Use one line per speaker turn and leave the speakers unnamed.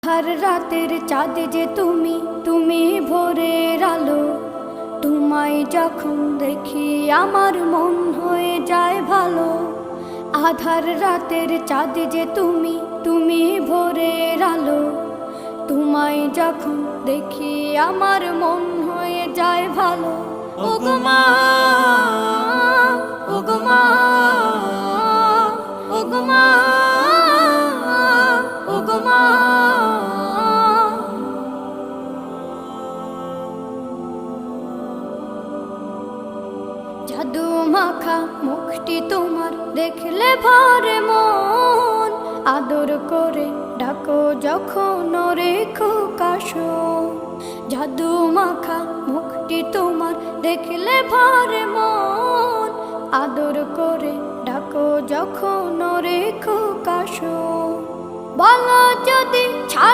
আধার রাতের চাঁদ যে তুমি, তুমি ভোরের আলো। তোমায় যখন দেখি আমার মন হয়ে যায় ভালো। আধার রাতের চাঁদ যে তুমি, তুমি ভোরের আলো। তোমায় যখন দেখি আমার মন হয়ে যায় ভালো। ওগো মা, ওগো মা, ওগো মা, ওগো মা। জাদু মাখা মুখটি তোমার দেখলে ভরে মন। আদর করে ডাকো যখন রেখো কাশো। জাদু মাখা মুখটি তোমার দেখলে ভরে মন। আদর করে ডাকো যখন রেখো কাশো। বলো যদি